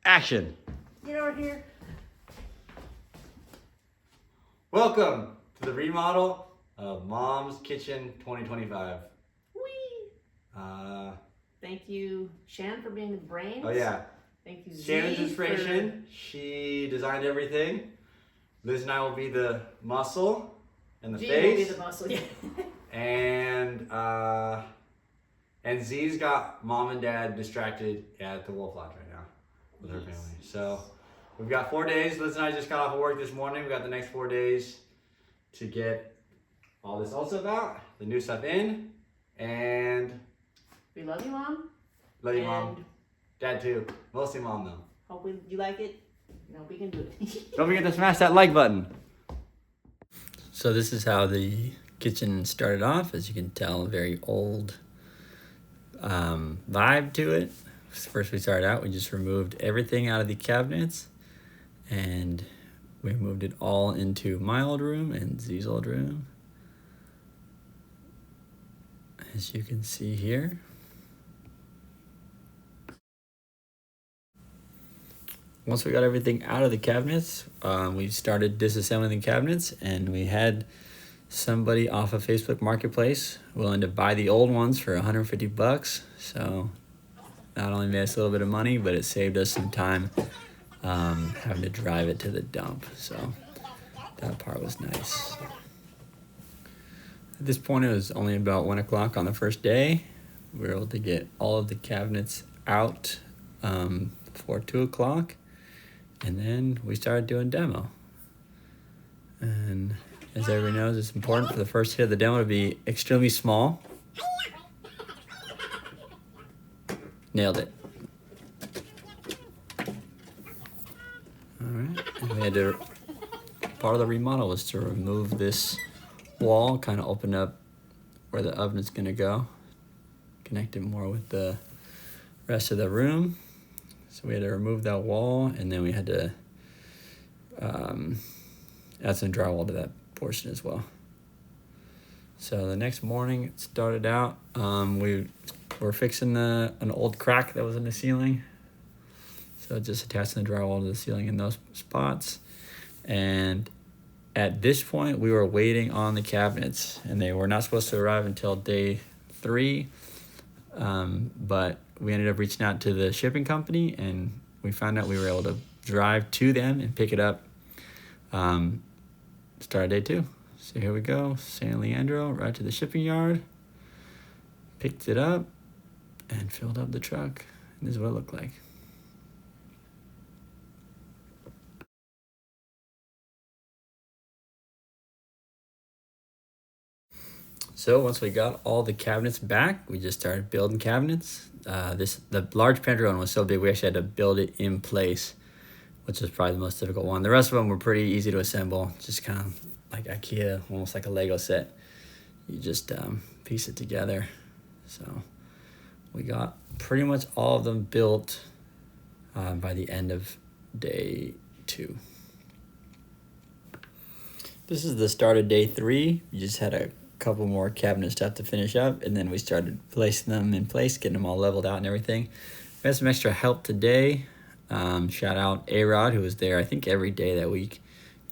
Action. Get over here. Welcome to the remodel of Mom's Kitchen 2025. Whee! Thank you, Shan, for being the brains. Oh yeah. Thank you, Shannon's Z, inspiration. She designed everything. Liz and I will be the muscle and the G face. will be the muscle, yeah. And Z's got Mom and Dad distracted at the Wolf Lodge right now with her Yes. family. So we've got 4 days. Liz and I just got off of work this morning. We got the next 4 days to get all this old stuff out, the new stuff in, and We love you, Mom. love you, Mom. Dad too. Mostly Mom though. Hope you like it. You know, we can do it. Don't forget to smash that like button. So this is how the kitchen started off. As you can tell, a very old vibe to it. First we started out, we just removed everything out of the cabinets and we moved it all into my old room and Z's old room. As you can see here. Once we got everything out of the cabinets, we started disassembling the cabinets, and we had somebody off of Facebook Marketplace willing to buy the old ones for $150. So not only made us a little bit of money, but it saved us some time having to drive it to the dump. So that part was nice. At this point, it was only about 1 o'clock on the first day. We were able to get all of the cabinets out before 2 o'clock. And then we started doing demo. And as everybody knows, it's important for the first hit of the demo to be extremely small. Nailed it. All right. And we had to, part of the remodel was to remove this wall, kind of open up where the oven is going to go, connect it more with the rest of the room. So we had to remove that wall, and then we had to add some drywall to that portion as well. So the next morning it started out, we were fixing an old crack that was in the ceiling. So just attaching the drywall to the ceiling in those spots. And at this point we were waiting on the cabinets, and they were not supposed to arrive until day 3. But we ended up reaching out to the shipping company, and we found out we were able to drive to them and pick it up. Start day 2. So here we go, San Leandro, right to the shipping yard. Picked it up and filled up the truck. And this is what it looked like. So once we got all the cabinets back, we just started building cabinets. The large pantry one was so big, we actually had to build it in place, which was probably the most difficult one. The rest of them were pretty easy to assemble, just kind of like IKEA, almost like a Lego set. You just piece it together. So we got pretty much all of them built by the end of day 2. This is the start of day 3. You just had a couple more cabinet stuff to finish up, and then we started placing them in place, getting them all leveled out and everything. We had some extra help today. Shout out A-Rod, who was there I think every day that week.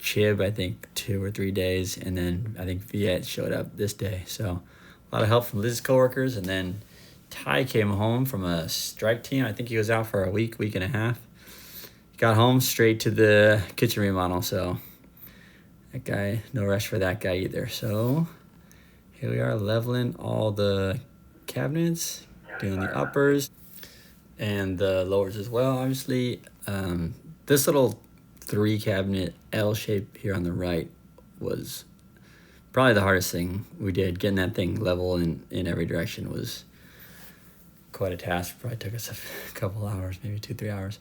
Chib, I think 2 or 3 days, and then I think Viet showed up this day. So a lot of help from Liz's coworkers, and then Ty came home from a strike team. I think he was out for a week and a half. Got home straight to the kitchen remodel, so that guy, no rush for that guy either. So here we are leveling all the cabinets, doing the uppers and the lowers as well, obviously. This little 3 cabinet L shape here on the right was probably the hardest thing we did. Getting that thing level in every direction was quite a task. Probably took us a couple hours, maybe 2-3 hours.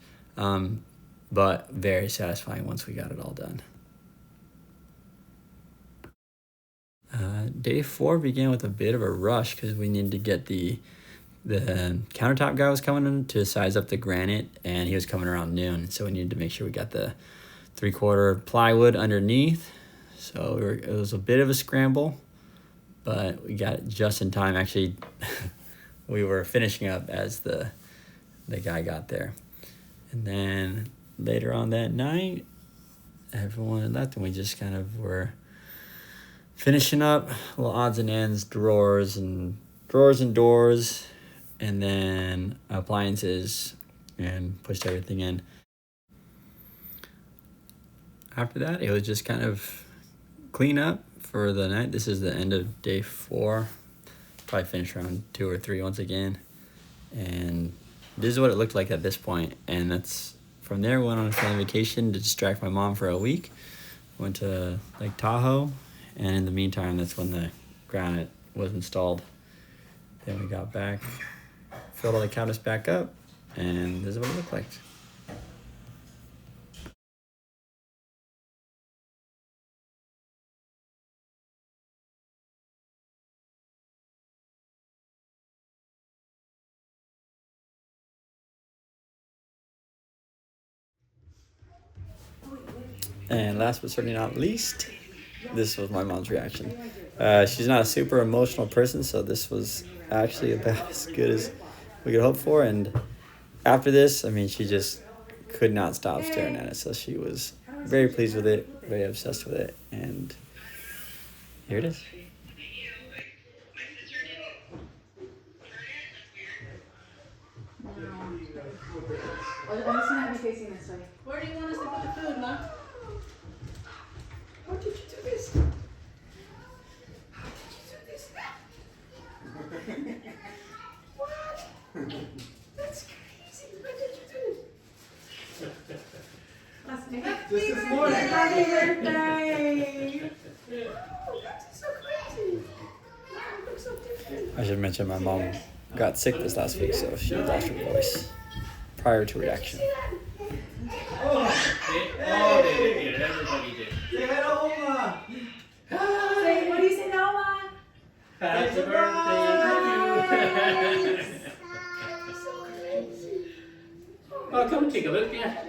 But very satisfying once we got it all done. Day 4 began with a bit of a rush because we needed to get the countertop guy was coming in to size up the granite, and he was coming around noon. So we needed to make sure we got the 3/4 plywood underneath. So it was a bit of a scramble, but we got it just in time. Actually, we were finishing up as the guy got there. And then later on that night, everyone had left and we just kind of were finishing up little odds and ends, drawers and doors, and then appliances, and pushed everything in. After that, it was just kind of clean up for the night. This is the end of day 4. Probably finish around 2 or 3 once again. And this is what it looked like at this point. And that's from there, we went on a family vacation to distract my mom for a week. Went to Lake Tahoe. And in the meantime, that's when the granite was installed. Then we got back, filled all the cabinets back up, and this is what it looked like. And last but certainly not least, this was my mom's reaction. She's not a super emotional person, so this was actually about as good as we could hope for. And after this, I mean, she just could not stop staring at it. So she was very pleased with it, very obsessed with it. And here it is. I'm just gonna have you facing this way. Where do you want us to put the food, Mom? How did you do this? How did you do this? What? That's crazy. How did you do this? This is more than happy birthday. Oh, that's so crazy. Wow, you look so different. I should mention my mom got sick this last week, so she lost her voice prior to reaction. They did. Everybody did. Say hi to Oma. Say, what do you say now, Mom? Happy birthday to you. Oh, come take a look, yeah.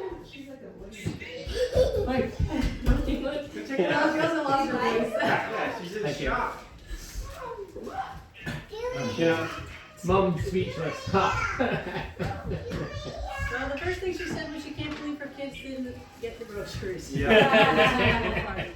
Mike, come take a look. Check it out. She hasn't lost her voice. Yeah, she's in Thank you. shock. Yeah. Mom's speechless. Well, the first thing she said was she can't believe her kids didn't get the groceries. Yeah.